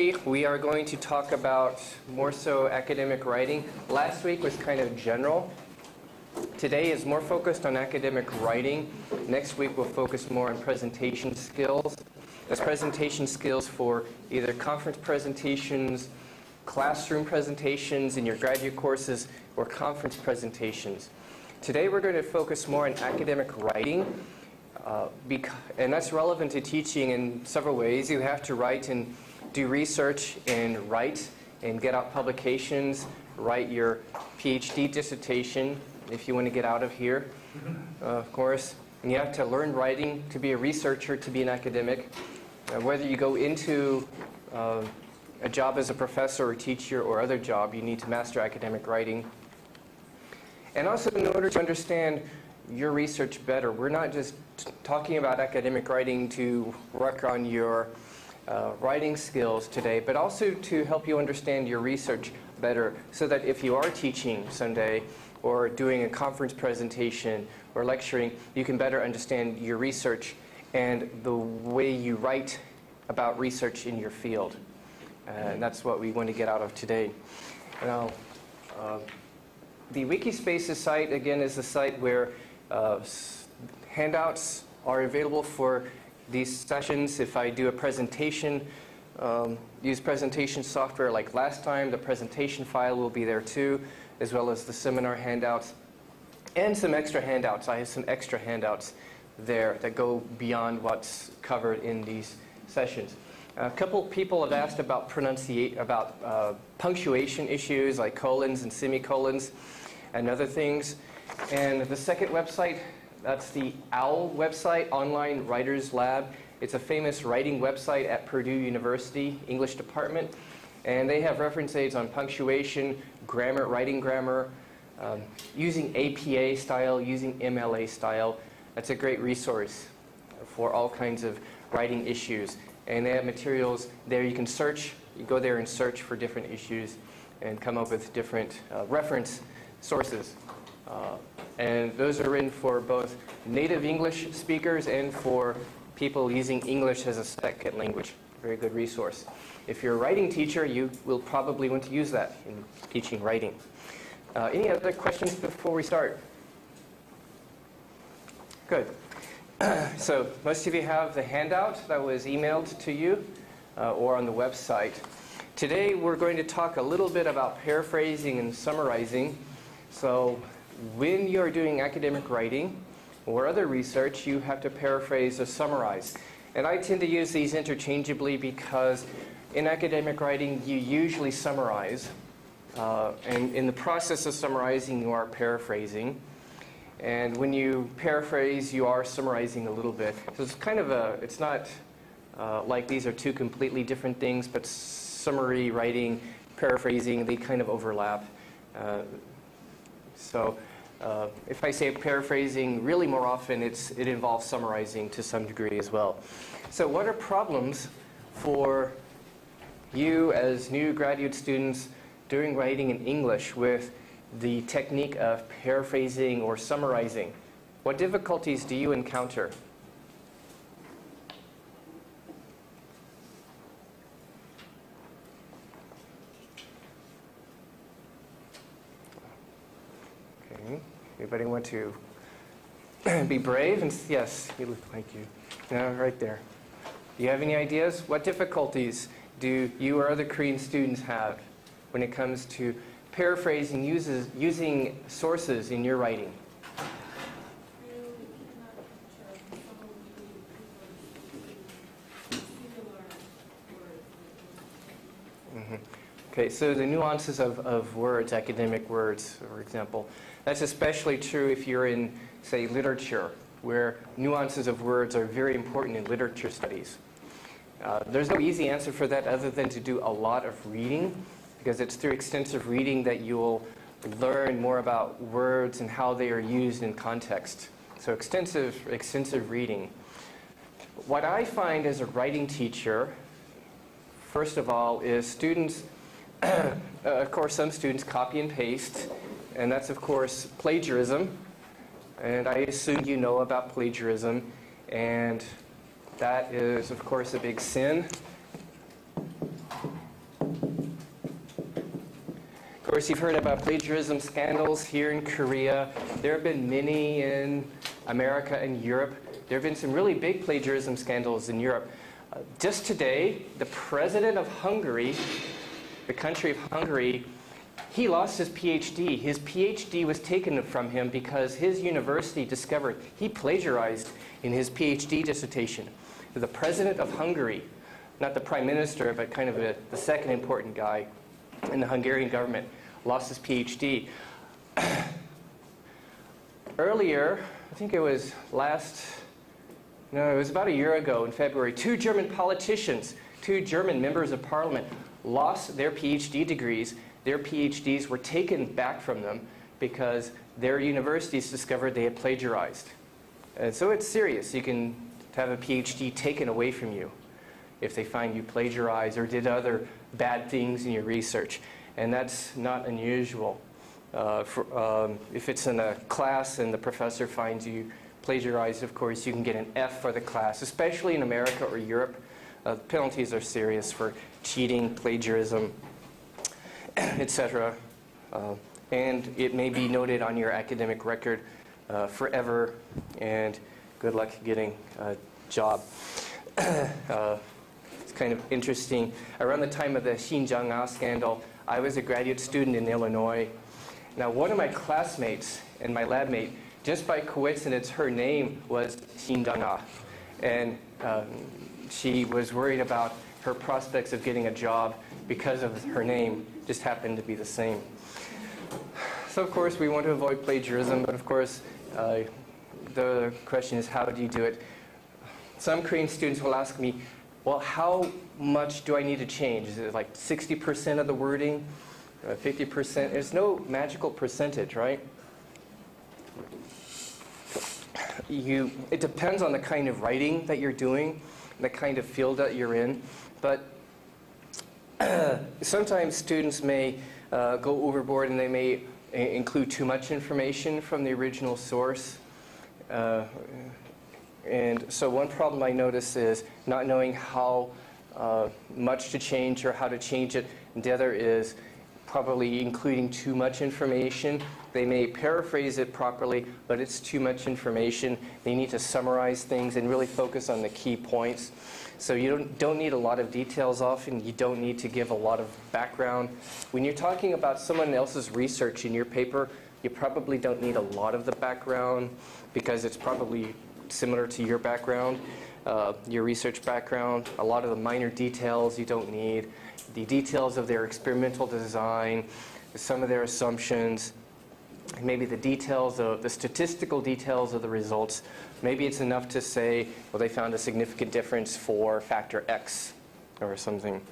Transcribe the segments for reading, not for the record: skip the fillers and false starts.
We are going to talk about more so academic writing. Last week was kind of general. Today is more focused on academic writing. Next week we'll focus more on presentation skills. That's presentation skills for either conference presentations, classroom presentations in your graduate courses, or conference presentations. Today we're going to focus more on academic writing, and that's relevant to teaching in several ways. You have to write and do research and write and get out publications, write your PhD dissertation if you want to get out of here, of course. And you have to learn writing to be a researcher, to be an academic. Whether you go into a job as a professor or teacher or other job, you need to master academic writing. And also, in order to understand your research better, we're not just talking about academic writing to work on your writing skills today, but also to help you understand your research better, so that if you are teaching someday or doing a conference presentation or lecturing, you can better understand your research and the way you write about research in your field. And that's what we want to get out of today. Now, the Wikispaces site, again, is the site where handouts are available for these sessions. If I do a presentation, use presentation software like last time, the presentation file will be there too, as well as the seminar handouts and some extra handouts. I have some extra handouts there that go beyond what's covered in these sessions. A couple people have asked about punctuation issues like colons and semicolons and other things. And the second website, that's the OWL website, Online Writers Lab. It's a famous writing website at Purdue University, English department. And they have reference aids on punctuation, grammar, writing grammar, using APA style, using MLA style. That's a great resource for all kinds of writing issues. And they have materials there you can search. You go there and search for different issues and come up with different reference sources. And those are written for both native English speakers and for people using English as a second language. Very good resource. If you're a writing teacher, you will probably want to use that in teaching writing. Any other questions before we start? Good. So most of you have the handout that was emailed to you or on the website. Today we're going to talk a little bit about paraphrasing and summarizing. So when you're doing academic writing or other research, you have to paraphrase or summarize. And I tend to use these interchangeably because in academic writing you usually summarize. And in the process of summarizing, you are paraphrasing. And when you paraphrase, you are summarizing a little bit. So it's kind of it's not like these are two completely different things, but summary writing, paraphrasing, they kind of overlap. So if I say paraphrasing, really more often it involves summarizing to some degree as well. So what are problems for you as new graduate students doing writing in English with the technique of paraphrasing or summarizing? What difficulties do you encounter? Okay. Anybody want to be brave? And yes, you look like you. No, right there. Do you have any ideas? What difficulties do you or other Korean students have when it comes to paraphrasing using sources in your writing? Okay, so the nuances of words, academic words, for example, that's especially true if you're in, say, literature, where nuances of words are very important in literature studies. There's no easy answer for that other than to do a lot of reading, because it's through extensive reading that you'll learn more about words and how they are used in context. So extensive reading. What I find as a writing teacher, first of all, is students, of course, some students copy and paste, and that's, of course, plagiarism. And I assume you know about plagiarism, and that is, of course, a big sin. Of course, you've heard about plagiarism scandals here in Korea. There have been many in America and Europe. There have been some really big plagiarism scandals in Europe. Just today, the president of Hungary, the country of Hungary, he lost his PhD. His PhD was taken from him because his university discovered he plagiarized in his PhD dissertation. The president of Hungary, not the prime minister, but kind of the second important guy in the Hungarian government, lost his PhD. Earlier, I think it was it was about a year ago in February, two German politicians, two German members of parliament lost their PhD degrees. Their PhDs were taken back from them because their universities discovered they had plagiarized. And so it's serious. You can have a PhD taken away from you if they find you plagiarized or did other bad things in your research. And that's not unusual. If it's in a class and the professor finds you plagiarized, of course, you can get an F for the class, especially in America or Europe. The penalties are serious for cheating, plagiarism, etc. And it may be noted on your academic record forever, and good luck getting a job. It's kind of interesting. Around the time of the Xinjiang scandal, I was a graduate student in Illinois. Now, one of my classmates and my lab mate, just by coincidence, her name was Xinjiang. And she was worried about her prospects of getting a job because of her name just happened to be the same. So, of course, we want to avoid plagiarism, but of course, the question is, how do you do it? Some Korean students will ask me, well, how much do I need to change? Is it like 60% of the wording, 50%? There's no magical percentage, right? It depends on the kind of writing that you're doing, the kind of field that you're in. But sometimes students may go overboard and they may include too much information from the original source. And so one problem I notice is not knowing how much to change or how to change it. And the other is probably including too much information. They may paraphrase it properly, but it's too much information. They need to summarize things and really focus on the key points. So you don't need a lot of details often. You don't need to give a lot of background. When you're talking about someone else's research in your paper, you probably don't need a lot of the background because it's probably similar to your background, your research background. A lot of the minor details you don't need. The details of their experimental design, some of their assumptions, maybe the details of the statistical details of the results. Maybe it's enough to say, well, they found a significant difference for factor X or something.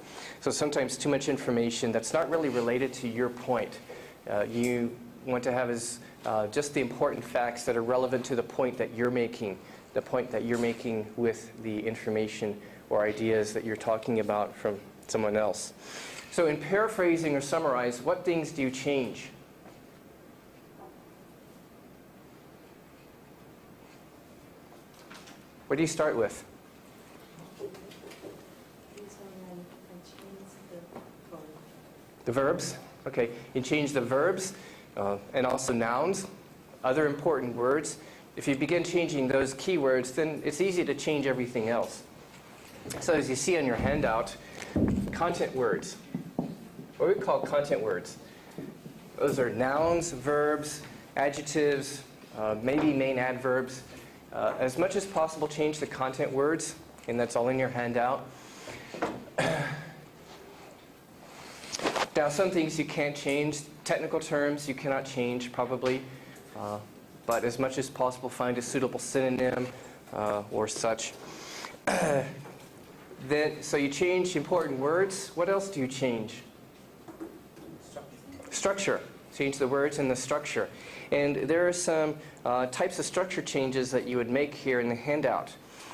So sometimes too much information that's not really related to your point. You want to have just the important facts that are relevant to the point that you're making, with the information or ideas that you're talking about from someone else. So in paraphrasing or summarize, what things do you change? What do you start with? The verbs? Okay, you change the verbs and also nouns, other important words. If you begin changing those keywords, then it's easy to change everything else. So as you see on your handout, content words. What we call content words. Those are nouns, verbs, adjectives, maybe main adverbs. As much as possible, change the content words, and that's all in your handout. Now, some things you can't change. Technical terms you cannot change, probably. But as much as possible, find a suitable synonym or such. So you change important words. What else do you change? Structure. Change the words and the structure. And there are some types of structure changes that you would make here in the handout.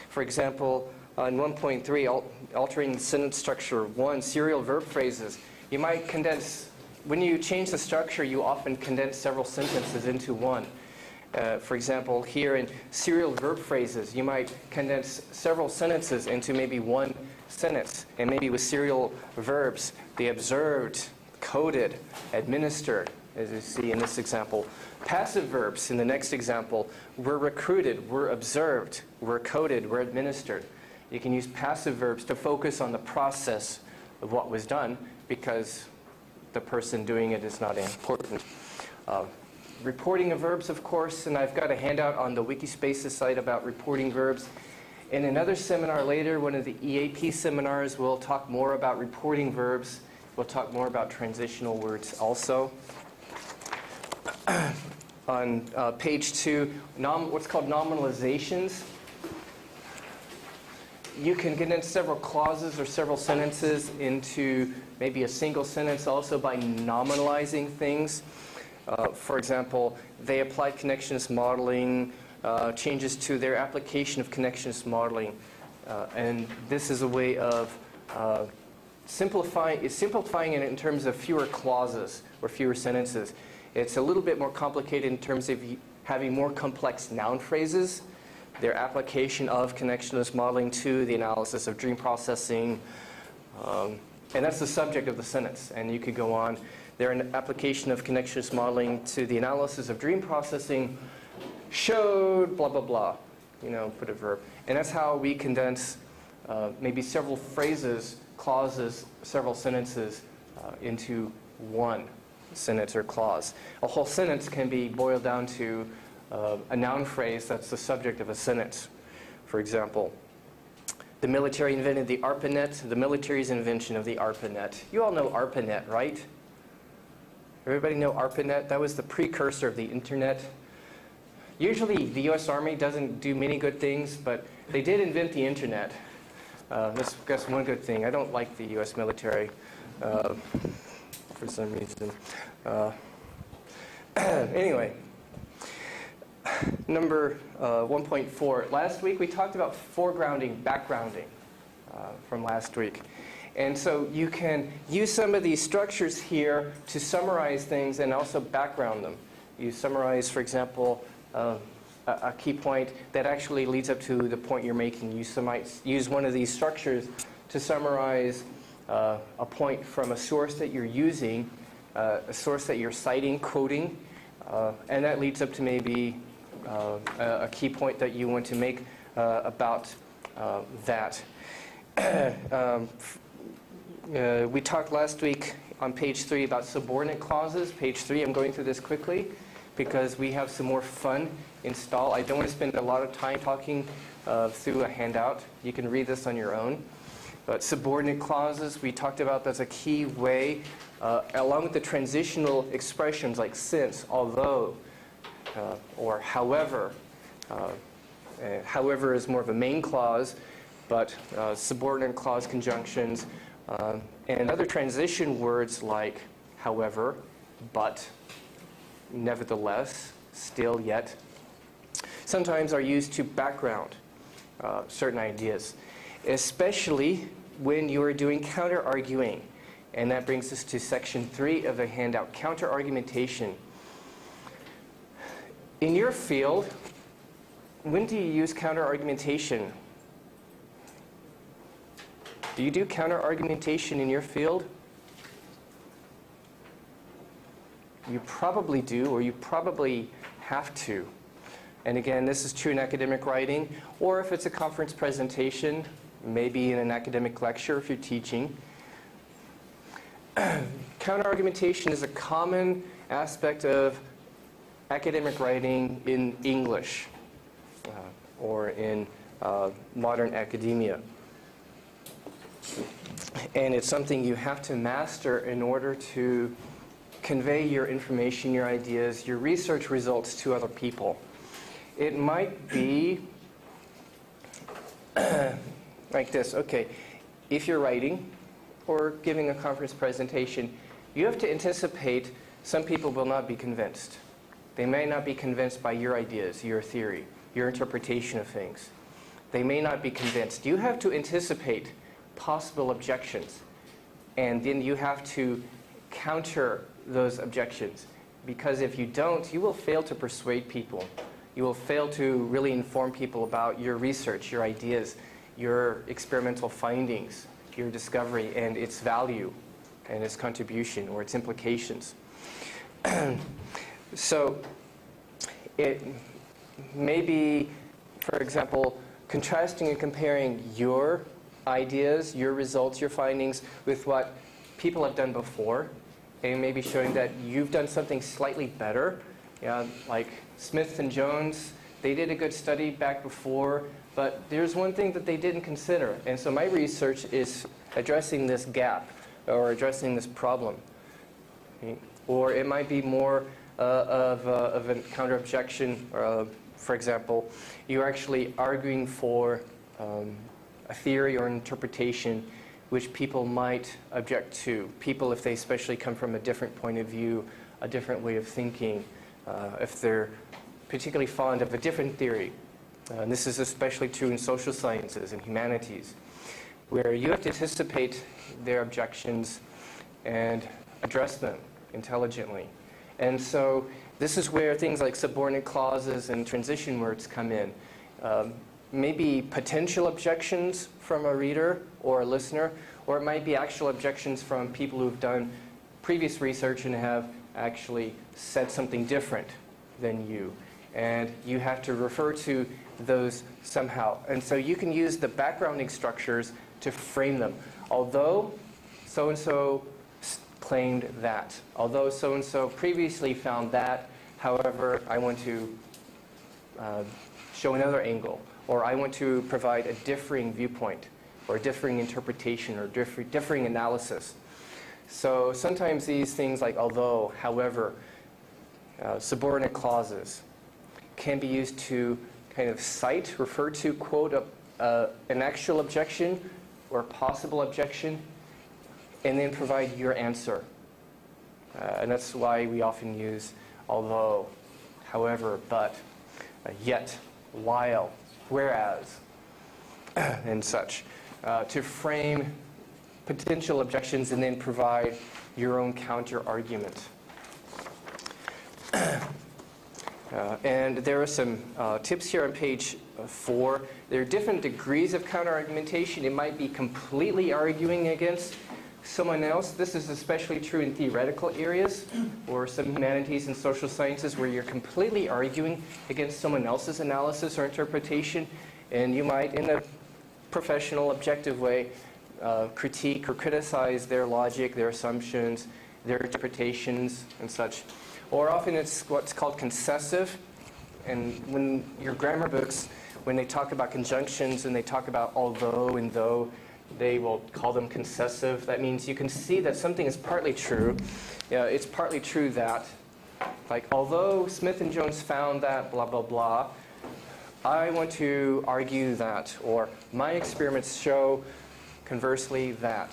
For example, in 1.3, altering the sentence structure. 1, serial verb phrases. You might condense, when you change the structure, you often condense several sentences into one. For example, here in serial verb phrases, you might condense several sentences into maybe one sentence. And maybe with serial verbs, they observed, coded, administered, as you see in this example. Passive verbs in the next example, were recruited, were observed, were coded, were administered. You can use passive verbs to focus on the process of what was done because the person doing it is not important. Reporting of verbs, of course, and I've got a handout on the Wikispaces site about reporting verbs. In another seminar later, one of the EAP seminars, we'll talk more about reporting verbs. We'll talk more about transitional words also. On page 2, what's called nominalizations. You can get into several clauses or several sentences into maybe a single sentence also by nominalizing things. For example, they applied connectionist modeling, changes to their application of connectionist modeling. And this is a way of simplifying it in terms of fewer clauses or fewer sentences. It's a little bit more complicated in terms of having more complex noun phrases, their application of connectionist modeling to the analysis of dream processing. And that's the subject of the sentence. And you could go on. Their application of connectionist modeling to the analysis of dream processing showed blah, blah, blah. You know, put a verb. And that's how we condense maybe several phrases, clauses, several sentences into one sentence or clause. A whole sentence can be boiled down to a noun phrase that's the subject of a sentence. For example, the military invented the ARPANET, the military's invention of the ARPANET. You all know ARPANET, right? Everybody know ARPANET? That was the precursor of the internet. Usually the US Army doesn't do many good things, but they did invent the internet. That's one good thing. I don't like the US military for some reason. Anyway, number 1.4. Last week we talked about foregrounding, backgrounding from last week. And so you can use some of these structures here to summarize things and also background them. You summarize, for example, a key point that actually leads up to the point you're making. You might use one of these structures to summarize a point from a source that you're using, a source that you're citing, quoting, and that leads up to maybe a key point that you want to make about that. We talked last week on page 3 about subordinate clauses. Page 3, I'm going through this quickly because we have some more fun installed. I don't want to spend a lot of time talking through a handout. You can read this on your own. But subordinate clauses, we talked about that's a key way, along with the transitional expressions like since, although, or however. However is more of a main clause, but subordinate clause conjunctions, and other transition words like however, but, nevertheless, still, yet, sometimes are used to background certain ideas, especially when you are doing counter-arguing. And that brings us to section 3 of the handout, counter-argumentation. In your field, when do you use counter-argumentation? Do you do counter-argumentation in your field? You probably do, or you probably have to. And again, this is true in academic writing, or if it's a conference presentation, maybe in an academic lecture if you're teaching. Counter-argumentation is a common aspect of academic writing in English or in modern academia. And it's something you have to master in order to convey your information, your ideas, your research results to other people. It might be like this. Okay, if you're writing or giving a conference presentation, you have to anticipate some people will not be convinced. They may not be convinced by your ideas, your theory, your interpretation of things. They may not be convinced. You have to anticipate possible objections, and then you have to counter those objections, because if you don't, you will fail to persuade people. You will fail to really inform people about your research, your ideas, your experimental findings, your discovery, and its value and its contribution or its implications. So it may be, for example, contrasting and comparing your ideas, your results, your findings with what people have done before, and maybe showing that you've done something slightly better. Yeah, like Smith and Jones, they did a good study back before, but there's one thing that they didn't consider. And so my research is addressing this gap or addressing this problem. Okay? Or it might be more of a counter-objection. For example, you're actually arguing for a theory or an interpretation which people might object to. People, if they especially come from a different point of view, a different way of thinking, if they're particularly fond of a different theory. And this is especially true in social sciences and humanities, where you have to anticipate their objections and address them intelligently. And so this is where things like subordinate clauses and transition words come in. Maybe potential objections from a reader or a listener, or it might be actual objections from people who've done previous research and have actually said something different than you. And you have to refer to those somehow. And so you can use the backgrounding structures to frame them. Although so-and-so claimed that. Although so-and-so previously found that, however, I want to show another angle. Or I want to provide a differing viewpoint, or a differing interpretation, or differing analysis. So sometimes these things like although, however, subordinate clauses can be used to kind of cite, refer to, quote, an actual objection or possible objection, and then provide your answer. And that's why we often use although, however, but, yet, while, whereas, and such, to frame potential objections and then provide your own counter-argument. And there are some tips here on page 4. There are different degrees of counter-argumentation. It might be completely arguing against someone else. This is especially true in theoretical areas or some humanities and social sciences where you're completely arguing against someone else's analysis or interpretation. And you might, in a professional, objective way, critique or criticize their logic, their assumptions, their interpretations, and such. Or often it's what's called concessive. And when your grammar books, when they talk about conjunctions and they talk about although and though, they will call them concessive. That means you can see that something is partly true. It's partly true that, like, although Smith and Jones found that blah, blah, blah, I want to argue that, or my experiments show, conversely, that.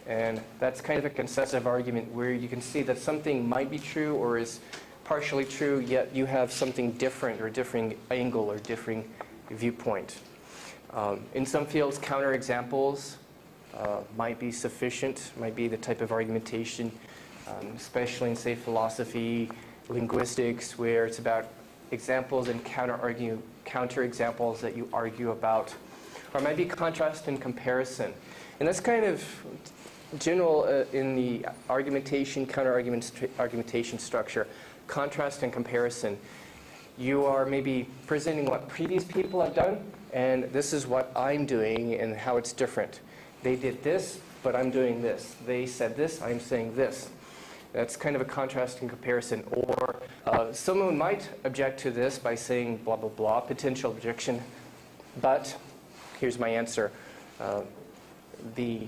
And that's kind of a concessive argument where you can see that something might be true or is partially true, yet you have something different or a differing angle or differing viewpoint. In some fields, counterexamples might be sufficient, might be the type of argumentation, especially in, say, philosophy, linguistics, where it's about examples and counter-examples that you argue about. Or it might be contrast and comparison. And that's kind of general in the argumentation, counter-argumentation structure. Contrast and comparison. You are maybe presenting what previous people have done, and this is what I'm doing and how it's different. They did this, but I'm doing this. They said this, I'm saying this. That's kind of a contrast and comparison. Or someone might object to this by saying blah, blah, blah, potential objection, but here's my answer. The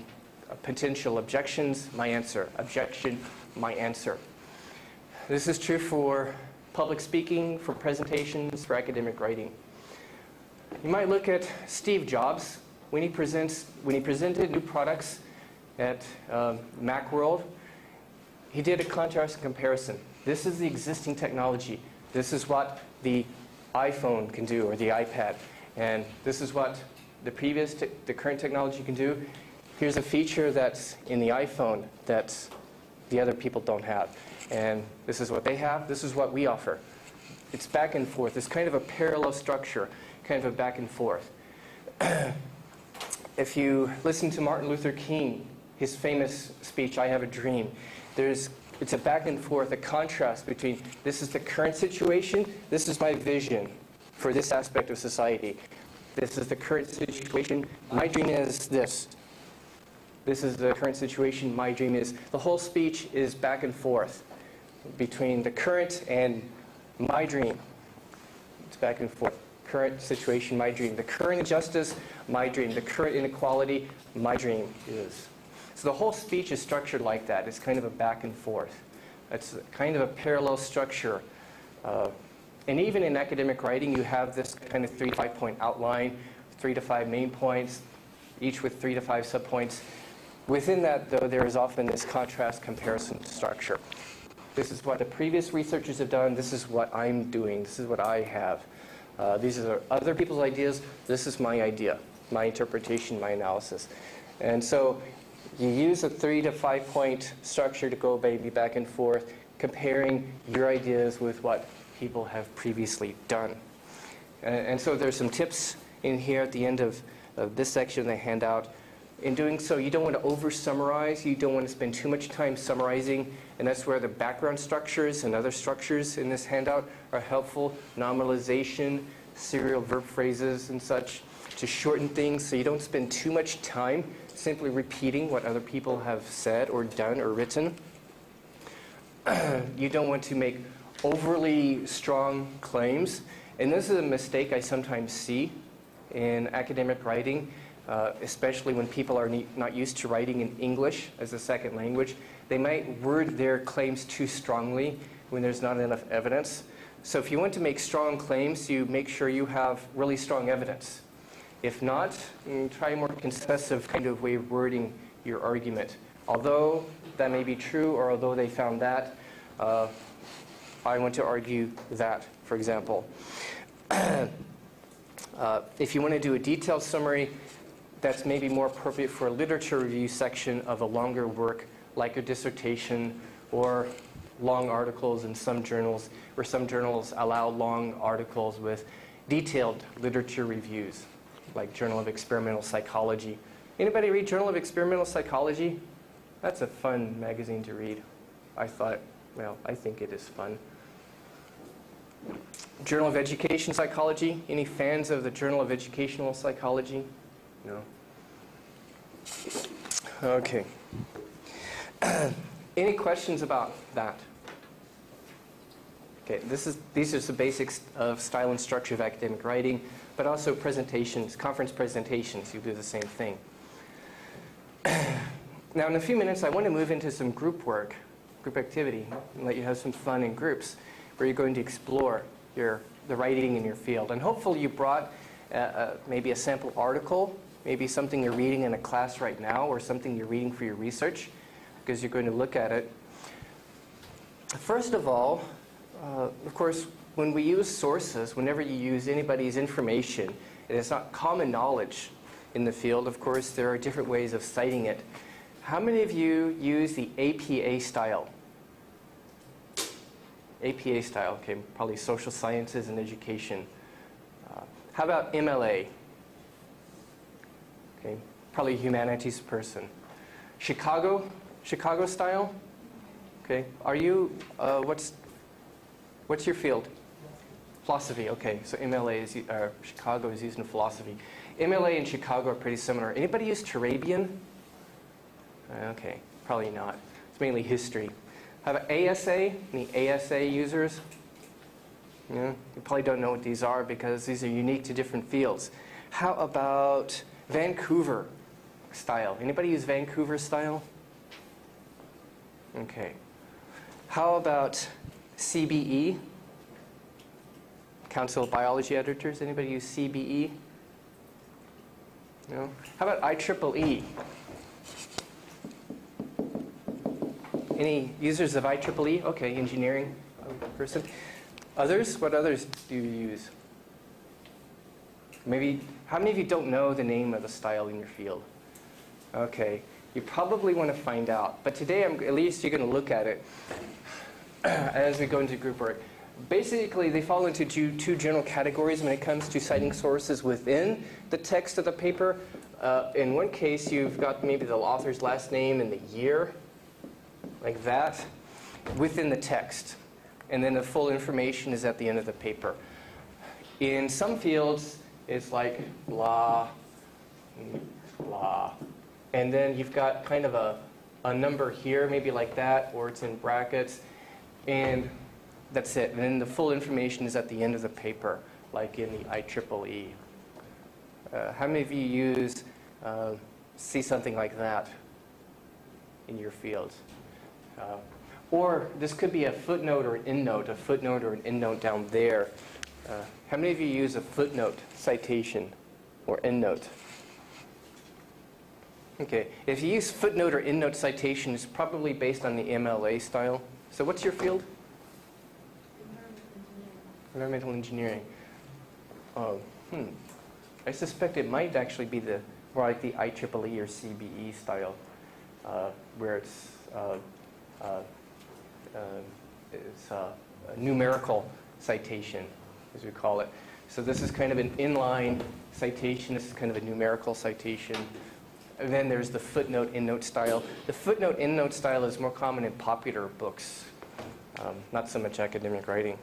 potential objections, my answer. Objection, my answer. This is true for public speaking, for presentations, for academic writing. You might look at Steve Jobs when he presented new products at Macworld. He did a contrast and comparison. This is the existing technology. This is what the iPhone can do, or the iPad. And this is what the current technology can do. Here's a feature that's in the iPhone that the other people don't have. And this is what they have. This is what we offer. It's back and forth. It's kind of a parallel structure, kind of a back and forth. If you listen to Martin Luther King his famous speech, "I have a dream." It's a back and forth, a contrast between this is the current situation, this is my vision for this aspect of society. This is the current situation, my dream is this. This is the current situation, my dream is. The whole speech is back and forth between the current and my dream. It's back and forth. Current situation, my dream. The current injustice, my dream. The current inequality, my dream is. So the whole speech is structured like that. It's kind of a back and forth. It's kind of a parallel structure. And even in academic writing, you have this kind of 3 to 5 point outline, 3 to 5 main points, each with 3 to 5 subpoints. Within that, though, there is often this contrast comparison structure. This is what the previous researchers have done. This is what I'm doing. This is what I have. These are other people's ideas. This is my idea, my interpretation, my analysis. And so you use a 3 to 5 point structure to go maybe back and forth, comparing your ideas with what people have previously done. And so there's some tips in here at the end of this section of the handout. In doing so, you don't want to over-summarize. You don't want to spend too much time summarizing. And that's where the background structures and other structures in this handout are helpful. Nominalization, serial verb phrases and such, to shorten things so you don't spend too much time simply repeating what other people have said or done or written. You don't want to make overly strong claims. And this is a mistake I sometimes see in academic writing, especially when people are not used to writing in English as a second language. They might word their claims too strongly when there's not enough evidence. So if you want to make strong claims, you make sure you have really strong evidence. If not, try a more concisive kind of way of wording your argument. Although that may be true, or although they found that, I want to argue that, for example. If you want to do a detailed summary, that's maybe more appropriate for a literature review section of a longer work, like a dissertation or long articles in some journals, where some journals allow long articles with detailed literature reviews, like Journal of Experimental Psychology. Anybody read Journal of Experimental Psychology? That's a fun magazine to read. I think it is fun. Journal of Education Psychology. Any fans of the Journal of Educational Psychology? No? Okay. Any questions about that? Okay, these are some basics of style and structure of academic writing, but also presentations, conference presentations, you do the same thing. Now in a few minutes I want to move into some group work, group activity, and let you have some fun in groups where you're going to explore the writing in your field. And hopefully you brought maybe a sample article, maybe something you're reading in a class right now, or something you're reading for your research, because you're going to look at it. First of all, of course, when we use sources, whenever you use anybody's information, and it's not common knowledge in the field, of course, there are different ways of citing it. How many of you use the APA style? APA style, okay, probably social sciences and education. How about MLA? Okay, probably a humanities person. Chicago style? Okay, are you, what's your field? Philosophy, okay, so MLA is, Chicago is using philosophy. MLA and Chicago are pretty similar. Anybody use Turabian? Okay, probably not. It's mainly history. How about ASA? Any ASA users? Yeah, you probably don't know what these are because these are unique to different fields. How about Vancouver style? Anybody use Vancouver style? Okay. How about CBE? Council of Biology Editors. Anybody use CBE? No? How about IEEE? Any users of IEEE? Okay, engineering person. Others? What others do you use? Maybe, how many of you don't know the name of the style in your field? Okay, you probably want to find out. But today, at least you're going to look at it as we go into group work. Basically, they fall into two general categories when it comes to citing sources within the text of the paper. In one case, you've got maybe the author's last name and the year, like that, within the text. And then the full information is at the end of the paper. In some fields, it's like blah, blah. And then you've got kind of a number here, maybe like that, or it's in brackets. And that's it. And then the full information is at the end of the paper, like in the IEEE. How many of you see something like that in your field? Or this could be a footnote or an endnote, a footnote or an endnote down there. How many of you use a footnote citation or endnote? Okay, if you use footnote or endnote citation, it's probably based on the MLA style. So what's your field? Environmental engineering. I suspect it might actually be more like the IEEE or CBE style, where it's a numerical citation, as we call it. So this is kind of an inline citation. This is kind of a numerical citation. And then there's the footnote endnote style. The footnote endnote style is more common in popular books, not so much academic writing.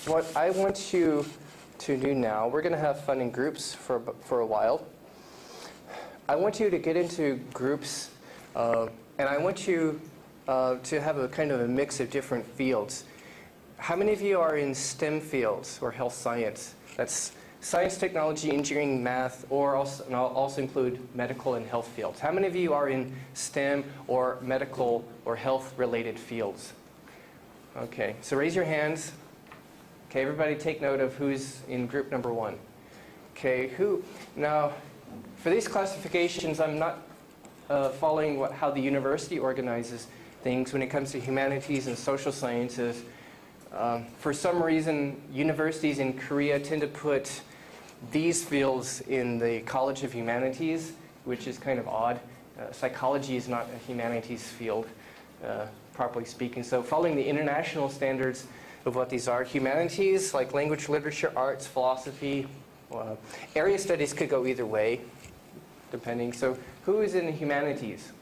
What I want you to do now, we're going to have fun in groups for a while. I want you to get into groups, and I want you to have a kind of a mix of different fields. How many of you are in STEM fields or health science? That's science, technology, engineering, math, or and I'll also include medical and health fields. How many of you are in STEM or medical or health-related fields? Okay, so raise your hands. Okay, everybody take note of who's in group number 1. Okay, now, for these classifications, I'm not following how the university organizes things when it comes to humanities and social sciences. For some reason, universities in Korea tend to put these fields in the College of Humanities, which is kind of odd. Psychology is not a humanities field, properly speaking. So following the international standards of what these are, humanities, like language, literature, arts, philosophy, area studies could go either way, depending. So who is in humanities?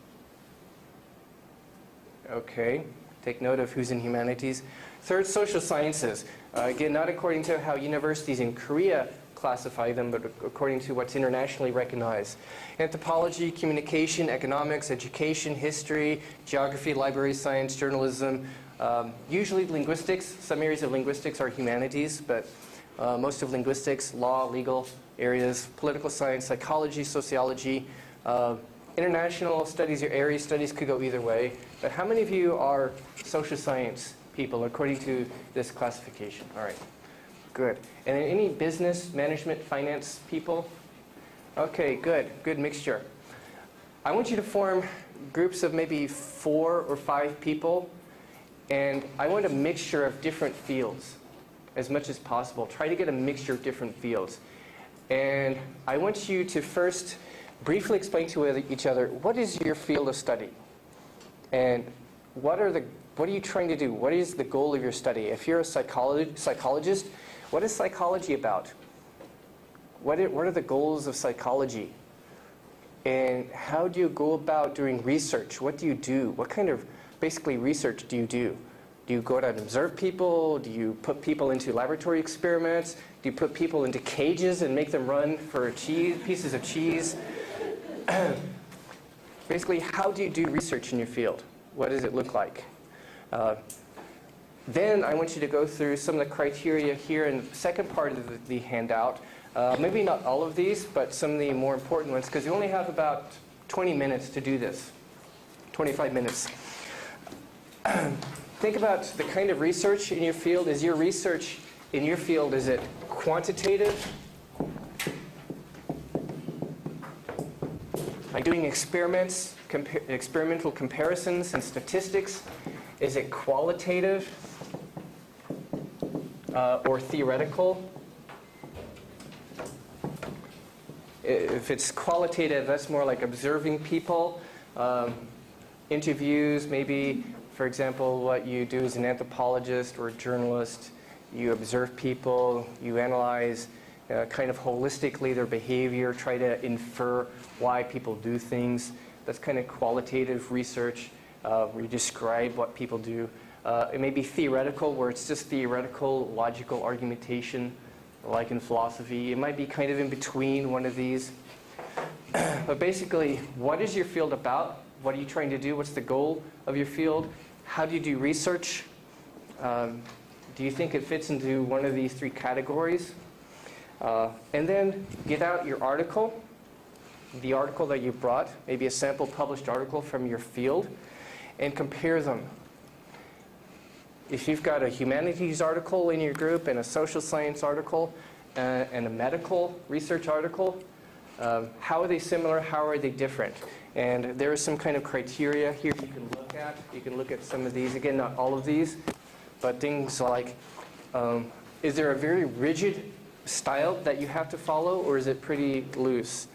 Okay, take note of who's in humanities. Third, social sciences. Again, not according to how universities in Korea classify them, but according to what's internationally recognized. Anthropology, communication, economics, education, history, geography, library science, journalism. Usually linguistics. Some areas of linguistics are humanities, but most of linguistics, law, legal areas, political science, psychology, sociology. International studies or area studies could go either way. But how many of you are social science people according to this classification? All right, good. And any business, management, finance people? Okay, good, good mixture. I want you to form groups of maybe 4 or 5 people, and I want a mixture of different fields as much as possible. Try to get a mixture of different fields. And I want you to first briefly explain to each other, what is your field of study? And what are you trying to do? What is the goal of your study? If you're a psychologist, what is psychology about? What are the goals of psychology? And how do you go about doing research? What do you do? What kind of, basically, research do you do? Do you go out and observe people? Do you put people into laboratory experiments? Do you put people into cages and make them run for pieces of cheese? Basically, how do you do research in your field? What does it look like? Then I want you to go through some of the criteria here in the second part of the handout. Maybe not all of these, but some of the more important ones, because you only have about 20 minutes to do this, 25 minutes. Think about the kind of research in your field. Is your research in your field, is it quantitative? Like doing experiments, experimental comparisons and statistics? Is it qualitative or theoretical? If it's qualitative, that's more like observing people, interviews, maybe For example, what you do as an anthropologist or a journalist, you observe people, you analyze kind of holistically their behavior, try to infer why people do things. That's kind of qualitative research where you describe what people do. It may be theoretical, where it's just theoretical, logical argumentation, like in philosophy. It might be kind of in between one of these. But basically, what is your field about? What are you trying to do? What's the goal of your field? How do you do research? Do you think it fits into one of these three categories? And then get out your article, the article that you brought, maybe a sample published article from your field, and compare them. If you've got a humanities article in your group and a social science article and a medical research article, how are they similar? How are they different? And there is some kind of criteria here you can look at. You can look at some of these. Again, not all of these, but things like, is there a very rigid style that you have to follow, or is it pretty loose?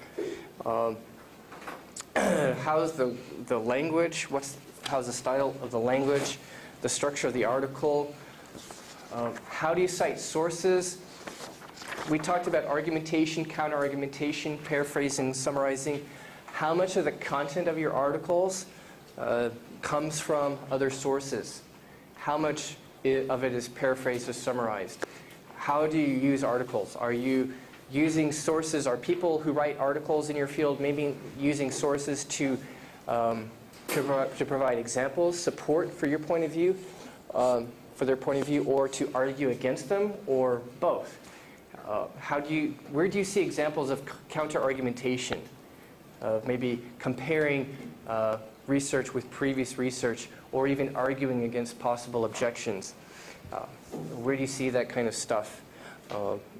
How's the language? How's the style of the language? The structure of the article? How do you cite sources? We talked about argumentation, counter-argumentation, paraphrasing, summarizing. How much of the content of your articles comes from other sources? How much of it is paraphrased or summarized? How do you use articles? Are you using sources? Are people who write articles in your field maybe using sources to provide examples, support for your point of view, for their point of view, or to argue against them, or both? Where do you see examples of counter-argumentation, of maybe comparing research with previous research, or even arguing against possible objections? Where do you see that kind of stuff?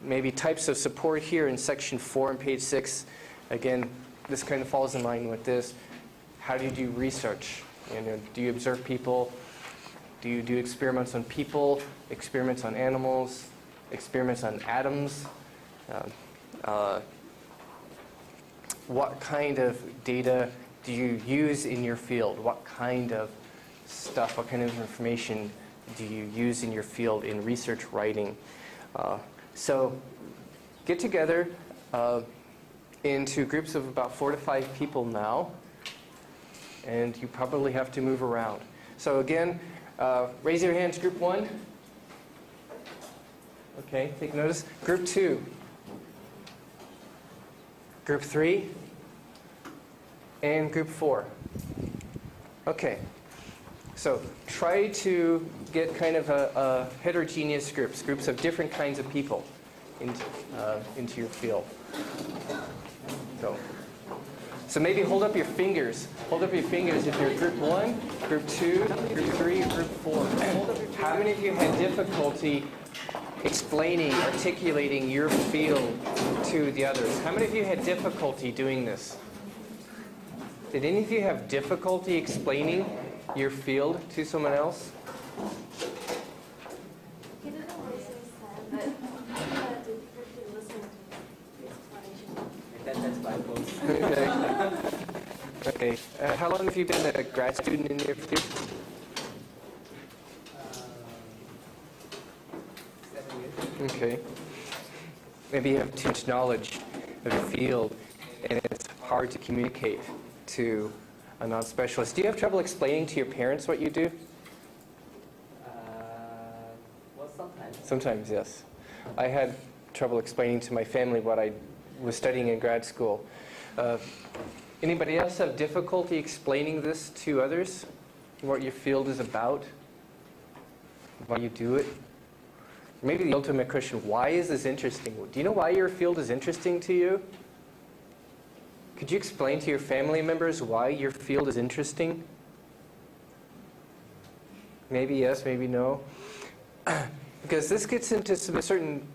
Maybe types of support here in section 4 on page 6. Again, this kind of falls in line with this. How do you do research? Do you observe people? Do you do experiments on people, experiments on animals, experiments on atoms? What kind of data do you use in your field? What kind of stuff, what kind of information do you use in your field in research writing? So get together into groups of about 4 to 5 people now, and you probably have to move around. So again, raise your hands, group 1. Okay, take notice. Group 2. Group 3. And group 4. Okay. So try to get kind of a heterogeneous groups of different kinds of people into your field. So maybe hold up your fingers. Hold up your fingers if you're group 1, group 2, group 3, group 4. How many of you had difficulty explaining, articulating your field to the others? How many of you had difficulty doing this? Did any of you have difficulty explaining your field to someone else? He didn't always understand, but he had difficulty listening to his explanation. That's Bible. Okay. How long have you been a grad student in your field? 7 years. Okay. Maybe you have too much knowledge of the field, and it's hard to communicate to a non-specialist. Do you have trouble explaining to your parents what you do? Well, sometimes. Sometimes, yes. I had trouble explaining to my family what I was studying in grad school. Anybody else have difficulty explaining this to others? What your field is about? Why you do it? Maybe the ultimate question, why is this interesting? Do you know why your field is interesting to you? Could you explain to your family members why your field is interesting? Maybe yes, maybe no. Because this gets into some certain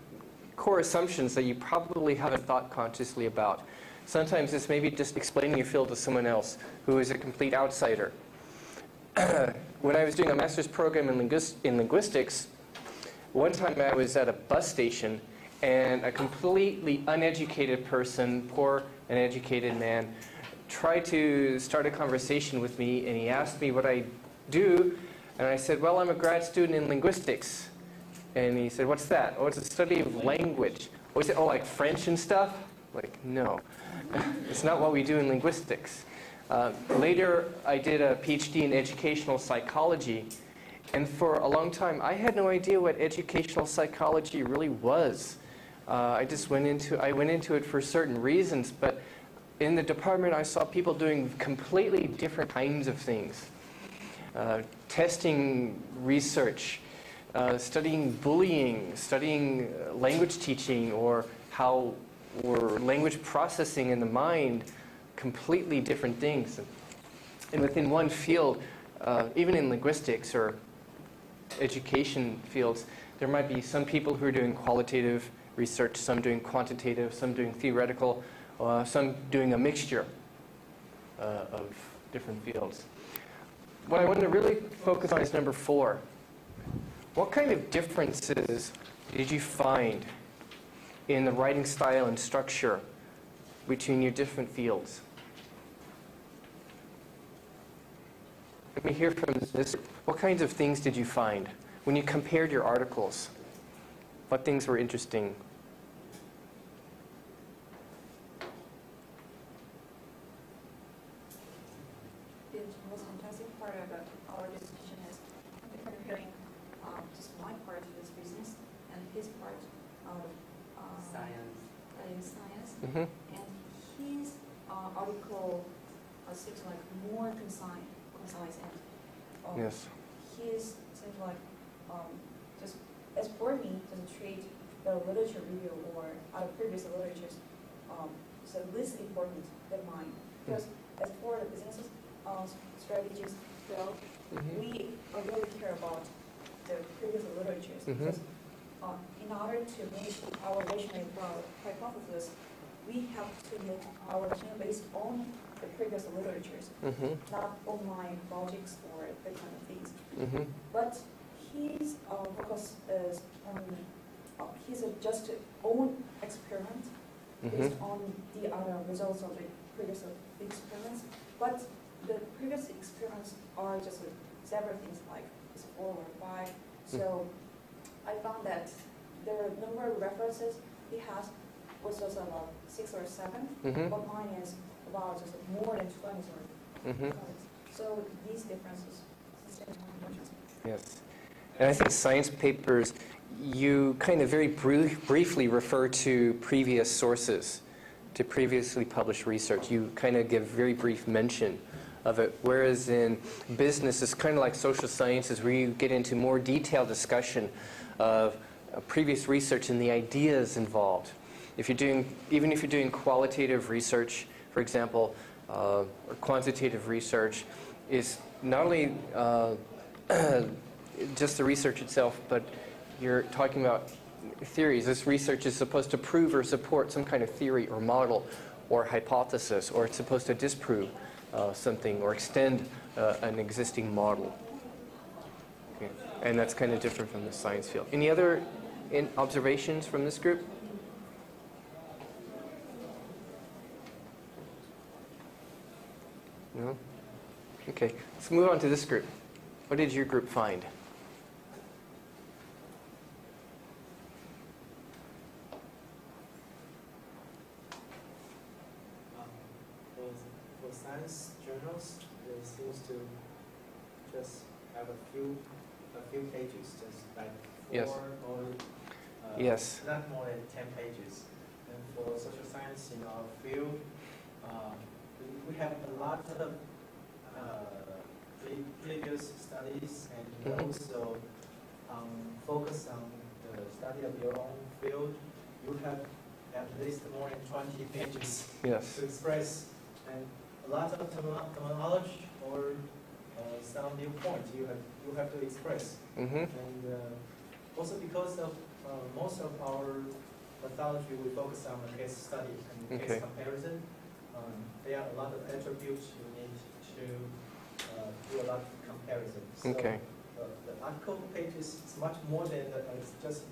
core assumptions that you probably haven't thought consciously about. Sometimes this may be just explaining your field to someone else who is a complete outsider. When I was doing a master's program in linguistics, one time I was at a bus station and a completely uneducated person, poor uneducated man, tried to start a conversation with me, and he asked me what I do And I said, well, I'm a grad student in linguistics. And he said, what's that? Oh, it's a study of language. Oh, he said, oh, like French and stuff? Like, no. It's not what we do in linguistics. Later, I did a PhD in educational psychology. And for a long time, I had no idea what educational psychology really was. I went into it for certain reasons, but in the department, I saw people doing completely different kinds of things. Testing research, studying bullying, studying language teaching, or language processing in the mind, completely different things. And within one field, even in linguistics or education fields, there might be some people who are doing qualitative research, some doing quantitative, some doing theoretical, some doing a mixture of different fields. What I want to really focus on is number 4. What kind of differences did you find in the writing style and structure between your different fields? Let me hear from this. What kinds of things did you find when you compared your articles? What things were interesting? The most fantastic part about our discussion is comparing just my part of this business and his part of Science. science. Mm-hmm. And his article seems like more concise and Yes. his seems like just as for me to treat the literature review or other previous literatures so less important than mine, because as for the businesses strategies field, we really care about the previous literatures because in order to make our rationale hypothesis, we have to make our rationale based on the previous literatures, not online logics or that kind of things. But his focus is on his just own experiment based on the other results of the previous experiments. But the previous experiments are just several things like 4 or 5. So I found that the number of references he has was just about 6 or 7, but mine is about just more than 20 or so these differences stand out. Yes. And I think science papers, you kind of very briefly refer to previous sources, to previously published research. You kind of give very brief mention of it, whereas in business, it's kind of like social sciences where you get into more detailed discussion of previous research and the ideas involved. Even if you're doing qualitative research, for example, or quantitative research, is not only just the research itself, but you're talking about theories. This research is supposed to prove or support some kind of theory or model or hypothesis, or it's supposed to disprove something or extend an existing model. Okay. And that's kind of different from the science field. Any other observations from this group? No? Okay. Let's move on to this group. What did your group find? For science journals, it seems to just have a few pages, just like 4 Yes. or Yes. not more than 10 pages. And for social science in our field, we have a lot of previous studies, and also focus on the study of your own field. You have at least more than 20 pages Yes. to express, and a lot of terminology or some new points you have to express. And also because of most of our methodology, we focus on the case study and case comparison. There are a lot of attributes you need to do a lot of comparisons. So the article pages is much more than it's just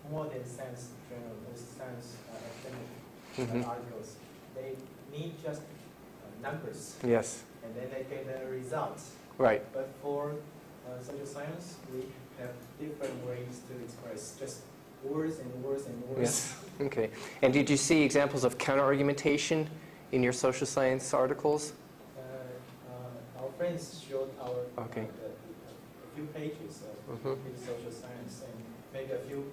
more than science journal, science academic articles. They need just numbers. Yes. And then they get the results. Right. But for social science, we have different ways to express just words and words and words. Yes. Okay. And did you see examples of counter-argumentation in your social science articles? Our friends showed our Okay. a few pages of in social science and make a few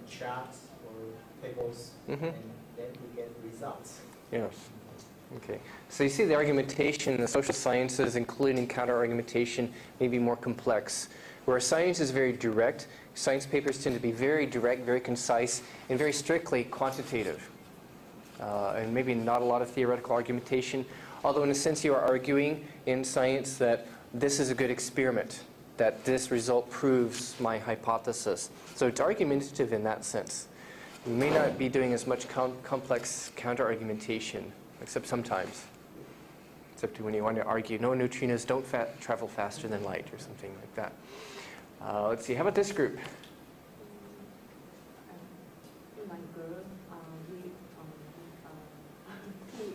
charts or tables, and then we get results. Yes. Okay. So you see the argumentation in the social sciences, including counter-argumentation, may be more complex. Where science is very direct, science papers tend to be very direct, very concise, and very strictly quantitative. And maybe not a lot of theoretical argumentation, although in a sense you are arguing in science that this is a good experiment, that this result proves my hypothesis. So it's argumentative in that sense. You may not be doing as much complex counter-argumentation, except sometimes. Except when you want to argue, no, neutrinos don't travel faster than light, or something like that. Let's see, how about this group? In my group, we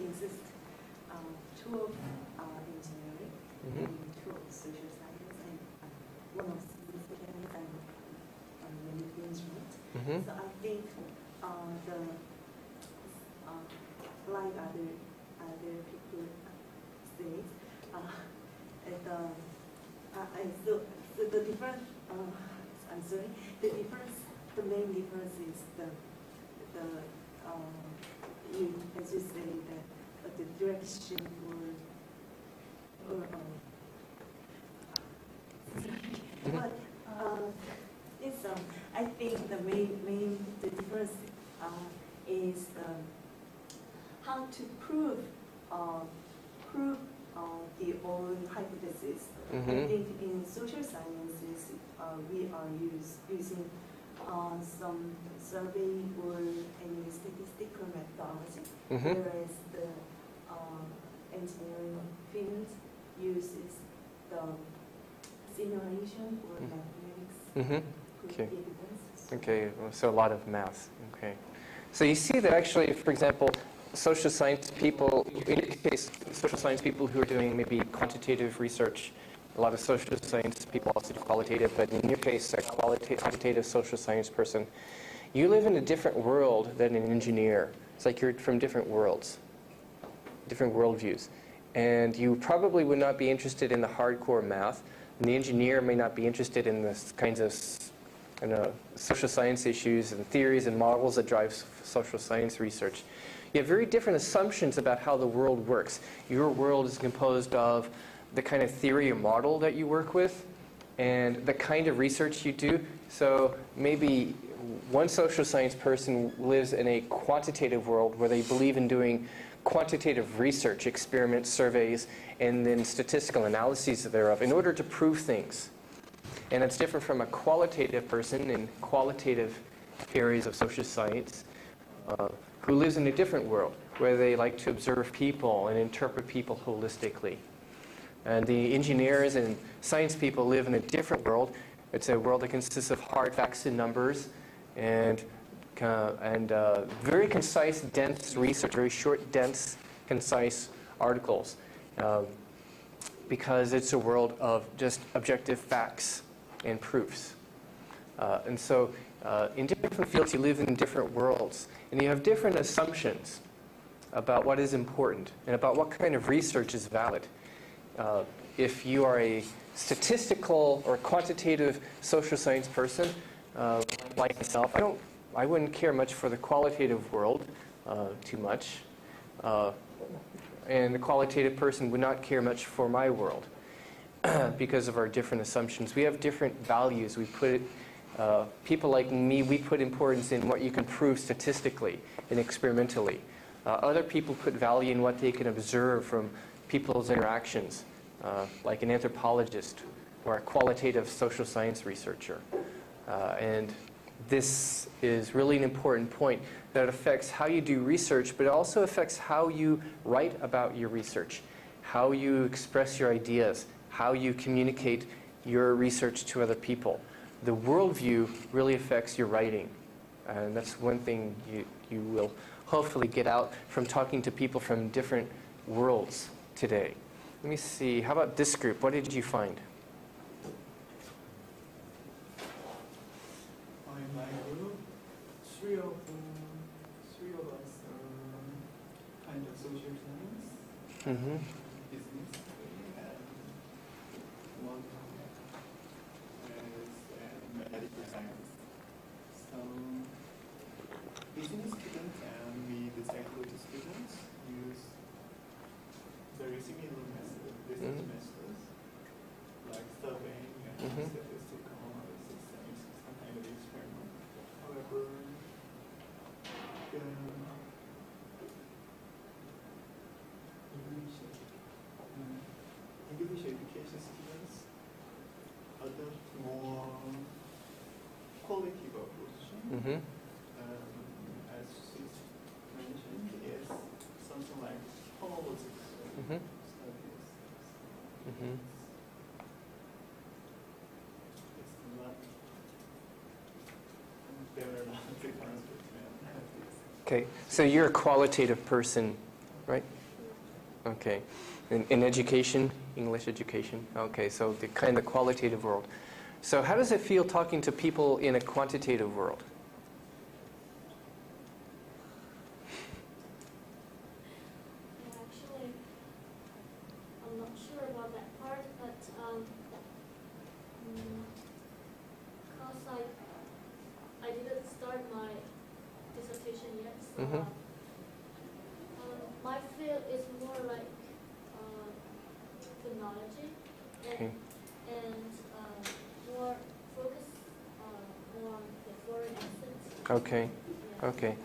insist two of engineering, two of social science, and one of significant and management. So I think like other people say, so the difference. I'm sorry. The main difference is you, as you say, that the direction or but it's I think the main difference is how to prove the own hypothesis. I think in social sciences we are using some survey or any statistical methodology, whereas the engineering field uses the simulation or mathematics. Okay. Okay, so a lot of math. Okay. So you see that actually, for example, social science people, in your case, social science people who are doing maybe quantitative research, a lot of social science people also do qualitative, but in your case, a quantitative social science person, you live in a different world than an engineer. It's like you're from different worlds, different worldviews. And you probably would not be interested in the hardcore math, and the engineer may not be interested in the kinds of social science issues and theories and models that drive social science research. You have very different assumptions about how the world works. Your world is composed of the kind of theory or model that you work with and the kind of research you do. So maybe one social science person lives in a quantitative world where they believe in doing quantitative research, experiments, surveys, and then statistical analyses thereof in order to prove things. And it's different from a qualitative person in qualitative areas of social science who lives in a different world where they like to observe people and interpret people holistically. And the engineers and science people live in a different world. It's a world that consists of hard facts and numbers and very concise, dense research, very short, dense, concise articles. Because it's a world of just objective facts and proofs. And so in different fields, you live in different worlds. And you have different assumptions about what is important and about what kind of research is valid. If you are a statistical or quantitative social science person, like myself, I wouldn't care much for the qualitative world too much. And the qualitative person would not care much for my world because of our different assumptions. We have different values. We put people like me, we put importance in what you can prove statistically and experimentally. Other people put value in what they can observe from people's interactions, like an anthropologist or a qualitative social science researcher. And this is really an important point that affects how you do research, but it also affects how you write about your research, how you express your ideas, how you communicate your research to other people. The worldview really affects your writing. And that's one thing you will hopefully get out from talking to people from different worlds today. Let me see. How about this group? What did you find? in my group, three of us are kind of social science, Mm-hmm. business, and one is medical science. So business students and the psychology students use very similar method, research methods, like surveying and statistical analysis and some kind of experiment. However, English education students adopt more qualitative approach. Mm-hmm. As she mentioned, is something like phonological Mm-hmm. studies. Mm-hmm. It's not there are not difference between Okay, so you're a qualitative person, right? Okay. In education, English education. Okay, so the kind of qualitative world. So how does it feel talking to people in a quantitative world? Actually, I'm not sure about that part, but because I didn't start my dissertation yet, so Mhm. My field is more like phonology Okay. and more focus more on the foreign accents. Okay, Yeah. okay.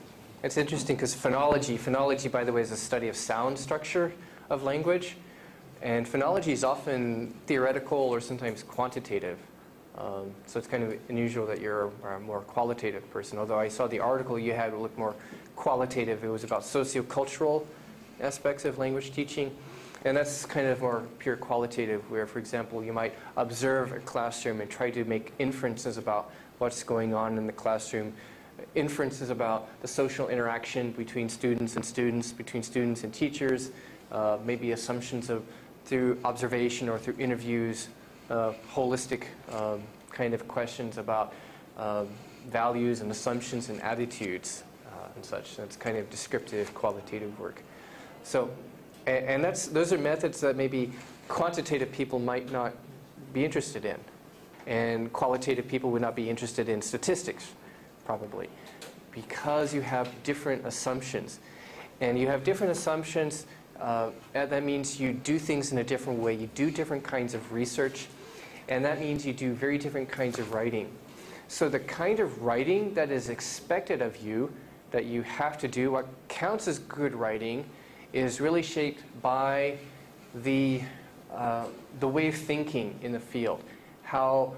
It's interesting because phonology, by the way, is a study of sound structure of language. And phonology is often theoretical or sometimes quantitative. So it's kind of unusual that you're a more qualitative person. Although I saw the article you had look more qualitative. It was about sociocultural aspects of language teaching. And that's kind of more pure qualitative, where, for example, you might observe a classroom and try to make inferences about what's going on in the classroom, inferences about the social interaction between students, between students and teachers, maybe assumptions of through observation or through interviews, holistic kind of questions about values and assumptions and attitudes and such. That's kind of descriptive, qualitative work. So, and those are methods that maybe quantitative people might not be interested in. And qualitative people would not be interested in statistics, probably, because you have different assumptions. And you have different assumptions, that means you do things in a different way. You do different kinds of research, and that means you do very different kinds of writing. So the kind of writing that is expected of you, that you have to do, what counts as good writing, is really shaped by the way of thinking in the field, how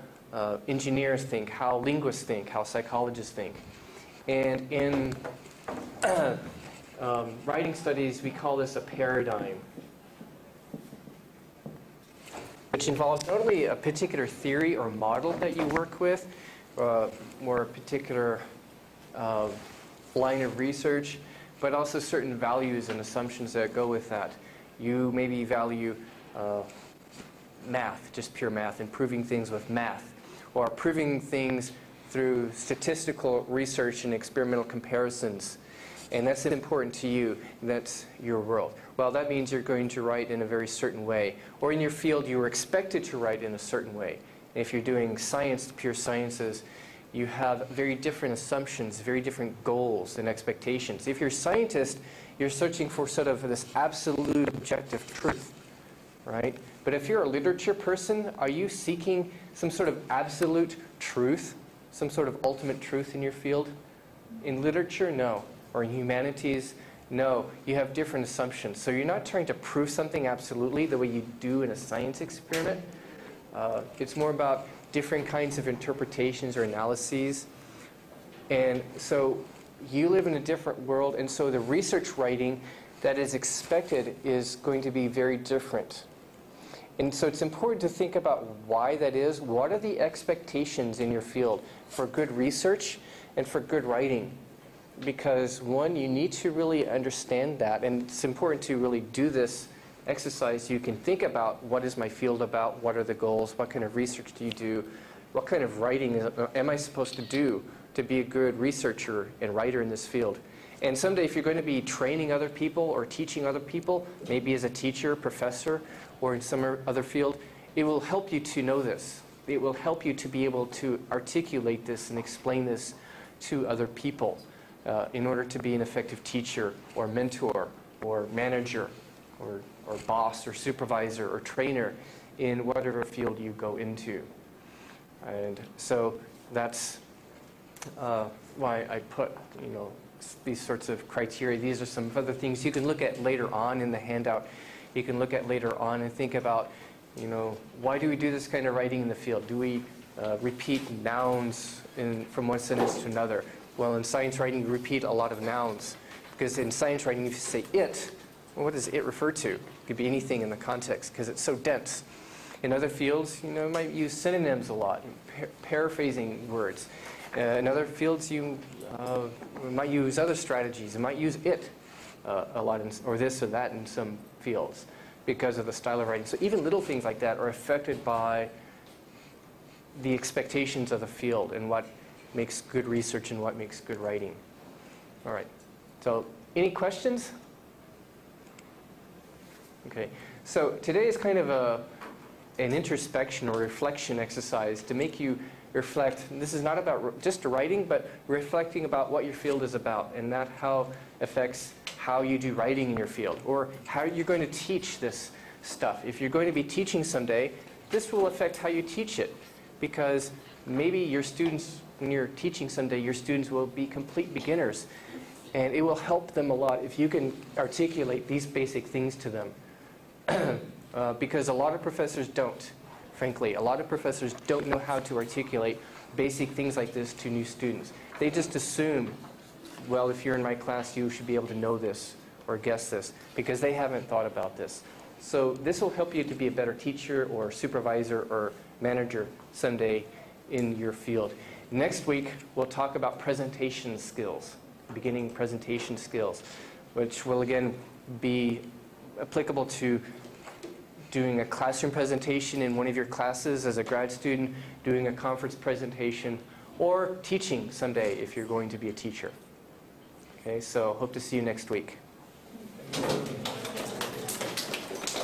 engineers think, how linguists think, how psychologists think. And in writing studies, we call this a paradigm, which involves not only a particular theory or model that you work with, or a particular line of research, but also certain values and assumptions that go with that. You maybe value math, just pure math, and proving things with math, or proving things through statistical research and experimental comparisons. And that's important to you. That's your world. Well, that means you're going to write in a very certain way. Or in your field, you are expected to write in a certain way. And if you're doing science, pure sciences, you have very different assumptions, very different goals and expectations. If you're a scientist, you're searching for sort of this absolute objective truth, right? But if you're a literature person, are you seeking some sort of absolute truth, some sort of ultimate truth in your field? In literature, no. Or in humanities, no. You have different assumptions. So you're not trying to prove something absolutely the way you do in a science experiment. It's more about different kinds of interpretations or analyses. And so you live in a different world, and so the research writing that is expected is going to be very different. And so it's important to think about why that is. What are the expectations in your field for good research and for good writing? Because one, you need to really understand that, and it's important to really do this exercise. You can think about, what is my field about? What are the goals? What kind of research do you do? What kind of writing am I supposed to do to be a good researcher and writer in this field. And someday if you're going to be training other people or teaching other people, maybe as a teacher, professor, or in some other field, it will help you to know this. It will help you to be able to articulate this and explain this to other people in order to be an effective teacher or mentor or manager or boss or supervisor or trainer in whatever field you go into. And so that's why I put, these sorts of criteria. These are some other things you can look at later on in the handout. You can look at later on and think about, why do we do this kind of writing in the field? Do we repeat nouns from one sentence to another? Well, in science writing, you repeat a lot of nouns. Because in science writing, if you say it, well, what does it refer to? It could be anything in the context because it's so dense. In other fields, you might use synonyms a lot, paraphrasing words. In other fields, you might use other strategies. You might use it a lot, or this or that in some fields because of the style of writing. So even little things like that are affected by the expectations of the field and what makes good research and what makes good writing. All right. So any questions? Okay. So today is kind of an introspection or reflection exercise to make you reflect. This is not about just writing, but reflecting about what your field is about and that how affects how you do writing in your field or how you're going to teach this stuff. If you're going to be teaching someday, this will affect how you teach it because maybe your students, when you're teaching someday, your students will be complete beginners and it will help them a lot if you can articulate these basic things to them. Because a lot of professors don't, frankly. A lot of professors don't know how to articulate basic things like this to new students. They just assume, well, if you're in my class, you should be able to know this or guess this, because they haven't thought about this. So this will help you to be a better teacher or supervisor or manager someday in your field. Next week, we'll talk about presentation skills, beginning presentation skills, which will again be applicable to doing a classroom presentation in one of your classes as a grad student, doing a conference presentation, or teaching someday if you're going to be a teacher. Okay, so hope to see you next week.